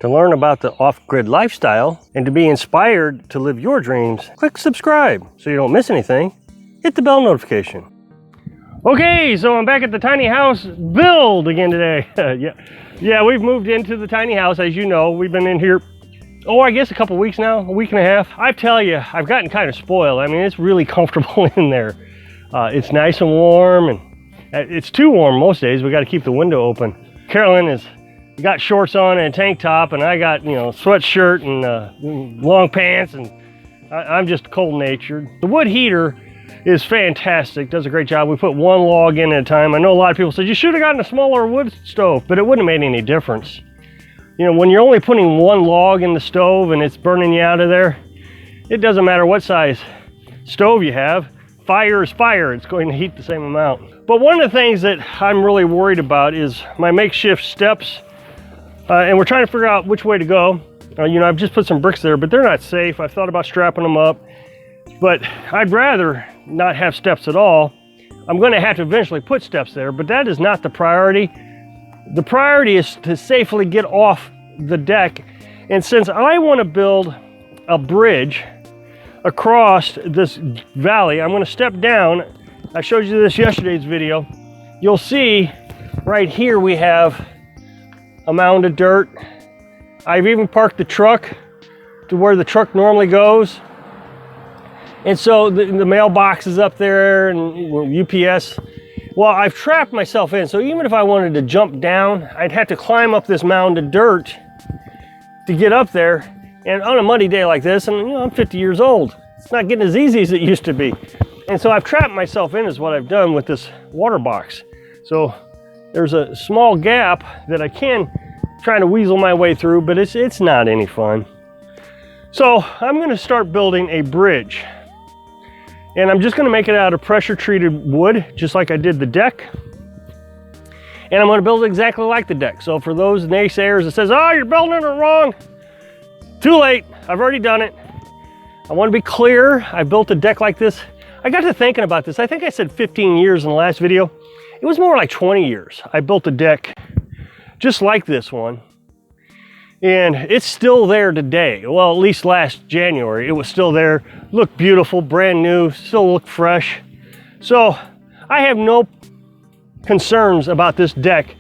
To learn about the off-grid lifestyle and to be inspired to live your dreams, click subscribe so you don't miss anything. Hit the bell notification. Okay, so I'm back at the tiny house build again today. Yeah, we've moved into the tiny house, as you know. We've been in here, I guess a couple weeks now, a week and a half. I tell you, I've gotten kind of spoiled. I mean, it's really comfortable in there. It's nice and warm, and it's too warm most days. We got to keep the window open. Carolyn has got shorts on and a tank top, and I got, sweatshirt and long pants, and I'm just cold-natured. The wood heater is fantastic, does a great job. We put one log in at a time. I know a lot of people said you should have gotten a smaller wood stove, but it wouldn't have made any difference. When you're only putting one log in the stove and it's burning you out of there, it doesn't matter what size stove you have. Fire is fire. It's going to heat the same amount. But one of the things that I'm really worried about is my makeshift steps, and we're trying to figure out which way to go. I've just put some bricks there, but they're not safe. I've thought about strapping them up, but I'd rather not have steps at all. I'm going to have to eventually put steps there, but that is not the priority. The priority is to safely get off the deck. And since I want to build a bridge across this valley, I'm going to step down. I showed you this yesterday's video. You'll see right here we have a mound of dirt. I've even parked the truck to where the truck normally goes. And so the mailbox is up there and UPS. Well, I've trapped myself in, so even if I wanted to jump down, I'd have to climb up this mound of dirt to get up there. And on a muddy day like this, and I'm 50 years old, it's not getting as easy as it used to be. And so I've trapped myself in is what I've done with this water box. So there's a small gap that I can try to weasel my way through, but it's not any fun. So I'm gonna start building a bridge. And I'm just gonna make it out of pressure treated wood, just like I did the deck. And I'm gonna build it exactly like the deck. So for those naysayers that says, oh, you're building it wrong, too late, I've already done it. I wanna be clear, I built a deck like this. I got to thinking about this. I think I said 15 years in the last video. It was more like 20 years. I built a deck just like this one. And it's still there today. Well, at least last January, it was still there. Looked beautiful, brand new, still looked fresh. So I have no concerns about this deck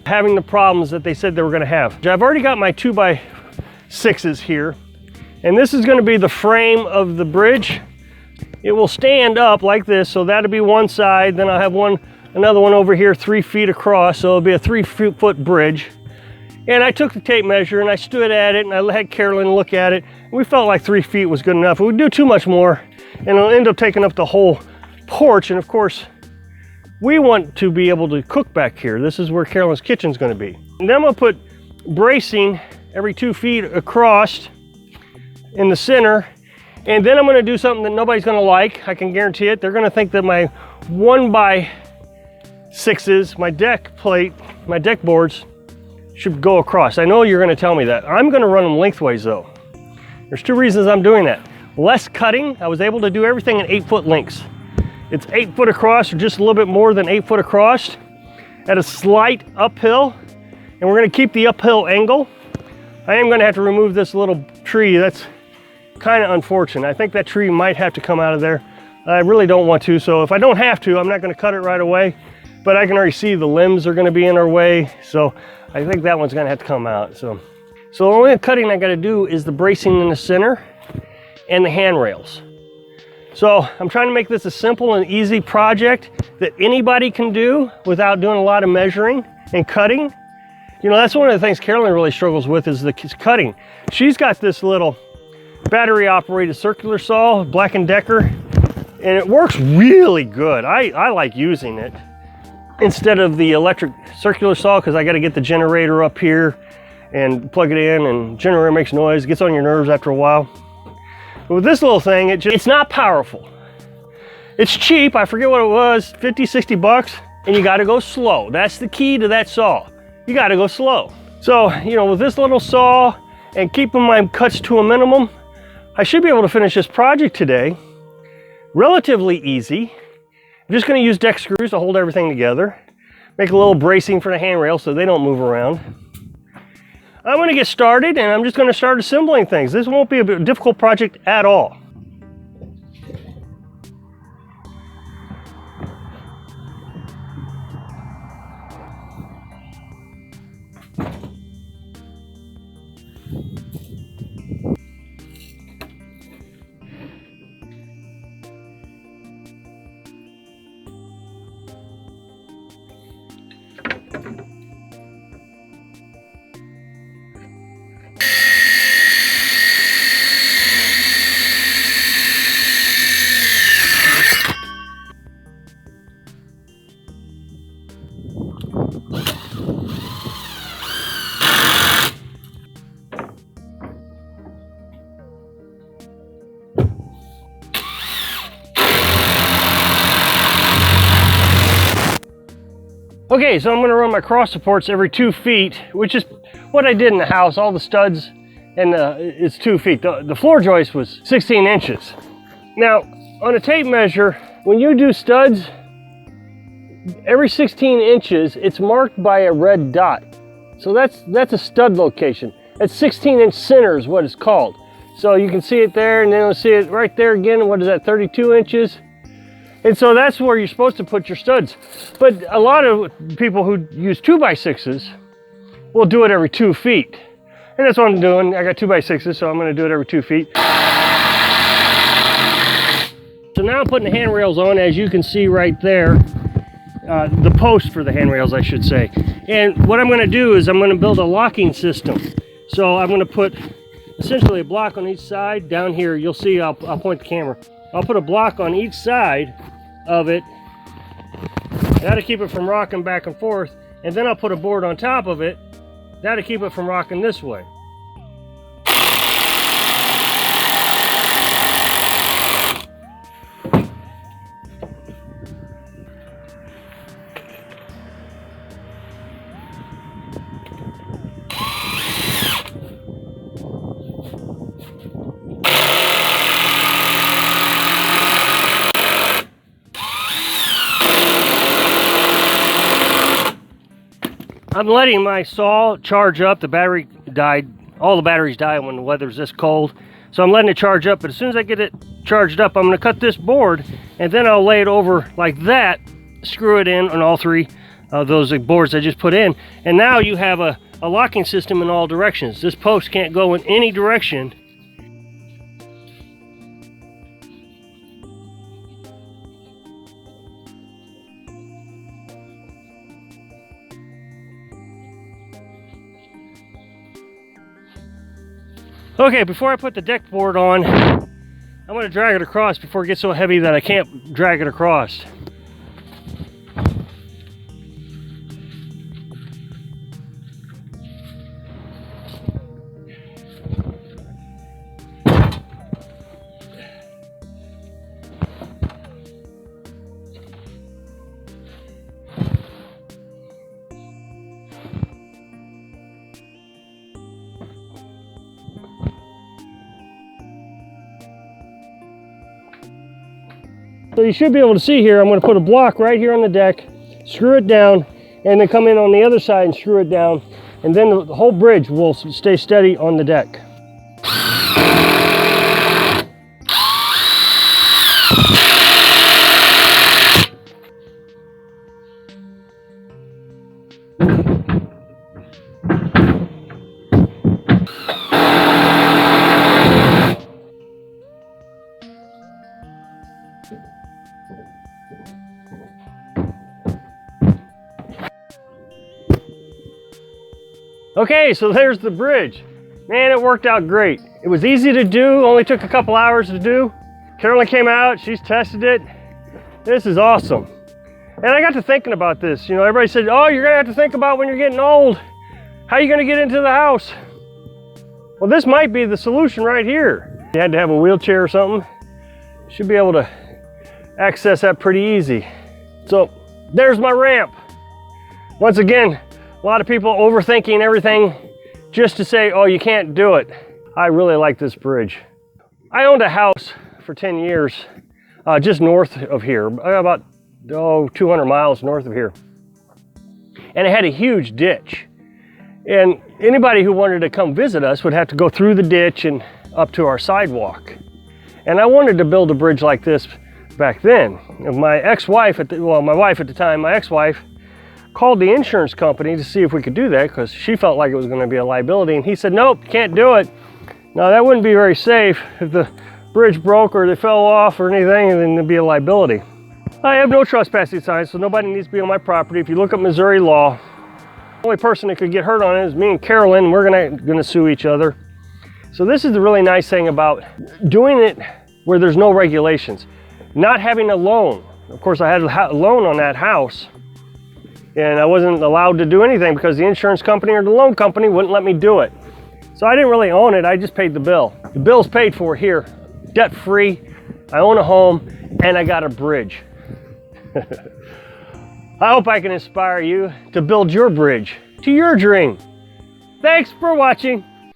having the problems that they said they were gonna have. I've already got my 2x6s here, and this is gonna be the frame of the bridge. It will stand up like this, so that'll be one side, then I'll have another one over here 3 feet across, so it'll be a 3-foot bridge. And I took the tape measure and I stood at it and I had Carolyn look at it. We felt like 3 feet was good enough. If we do too much more, and it'll end up taking up the whole porch. And of course, we want to be able to cook back here. This is where Carolyn's kitchen's gonna be. And then I'm gonna put bracing every 2 feet across in the center. And then I'm gonna do something that nobody's gonna like, I can guarantee it. They're gonna think that my 1x6s, my deck plate, my deck boards, should go across. I know you're gonna tell me that. I'm gonna run them lengthways though. There's 2 reasons I'm doing that. Less cutting, I was able to do everything in 8-foot lengths. It's 8 foot across, or just a little bit more than 8 foot across, at a slight uphill, and we're gonna keep the uphill angle. I am gonna have to remove this little tree. That's kind of unfortunate. I think that tree might have to come out of there. I really don't want to, so if I don't have to, I'm not gonna cut it right away, but I can already see the limbs are gonna be in our way, so I think that one's gonna have to come out. So the only cutting I gotta do is the bracing in the center and the handrails. So I'm trying to make this a simple and easy project that anybody can do without doing a lot of measuring and cutting. That's one of the things Carolyn really struggles with is cutting. She's got this little battery operated circular saw, Black & Decker, and it works really good. I like using it instead of the electric circular saw, because I got to get the generator up here and plug it in, and generator makes noise, gets on your nerves after a while. But with this little thing, it's not powerful. It's cheap, I forget what it was, 50, 60 bucks, and you got to go slow. That's the key to that saw. You got to go slow. So, with this little saw and keeping my cuts to a minimum, I should be able to finish this project today. Relatively easy. I'm just going to use deck screws to hold everything together. Make a little bracing for the handrail so they don't move around. I'm going to get started and I'm just going to start assembling things. This won't be a difficult project at all. Okay, so I'm going to run my cross supports every 2 feet, which is what I did in the house. All the studs, and it's 2 feet. The floor joist was 16 inches. Now, on a tape measure, when you do studs, every 16 inches, it's marked by a red dot. So that's a stud location. That's 16-inch center is what it's called. So you can see it there, and then you'll see it right there again. What is that, 32 inches? And so that's where you're supposed to put your studs. But a lot of people who use 2x6s will do it every 2 feet. And that's what I'm doing. I got 2x6s, so I'm going to do it every 2 feet. So now I'm putting the handrails on, as you can see right there. The post for the handrails, I should say. And what I'm going to do is I'm going to build a locking system. So I'm going to put essentially a block on each side. Down here, you'll see, I'll point the camera. I'll put a block on each side of it. That'll keep it from rocking back and forth. And then I'll put a board on top of it. That'll keep it from rocking this way. I'm letting my saw charge up. The battery died. All the batteries die when the weather's this cold. So I'm letting it charge up, but as soon as I get it charged up, I'm going to cut this board, and then I'll lay it over like that, screw it in on all three of those boards I just put in. And now you have a locking system in all directions. This post can't go in any direction. Okay, before I put the deck board on, I'm going to drag it across before it gets so heavy that I can't drag it across. So you should be able to see here, I'm going to put a block right here on the deck, screw it down, and then come in on the other side and screw it down, and then the whole bridge will stay steady on the deck. Okay, so there's the bridge. Man, it worked out great. It was easy to do, only took a couple hours to do. Carolyn came out, she's tested it. This is awesome. And I got to thinking about this. You know, everybody said, oh, you're gonna have to think about when you're getting old. How are you gonna get into the house? Well, this might be the solution right here. If you had to have a wheelchair or something, you should be able to access that pretty easy. So there's my ramp. Once again, a lot of people overthinking everything just to say, oh, you can't do it. I really like this bridge. I owned a house for 10 years just north of here, about 200 miles north of here. And it had a huge ditch. And anybody who wanted to come visit us would have to go through the ditch and up to our sidewalk. And I wanted to build a bridge like this back then. My ex-wife, my wife at the time, my ex-wife, called the insurance company to see if we could do that because she felt like it was going to be a liability. And he said, nope, can't do it. Now that wouldn't be very safe. If the bridge broke or they fell off or anything, then there'd be a liability. I have no trespassing signs, so nobody needs to be on my property. If you look up Missouri law, the only person that could get hurt on it is me and Carolyn. We're gonna sue each other. So this is the really nice thing about doing it where there's no regulations. Not having a loan. Of course, I had a loan on that house, and I wasn't allowed to do anything because the insurance company or the loan company wouldn't let me do it. So I didn't really own it, I just paid the bill. The bill's paid for here, debt-free. I own a home, and I got a bridge. I hope I can inspire you to build your bridge to your dream. Thanks for watching.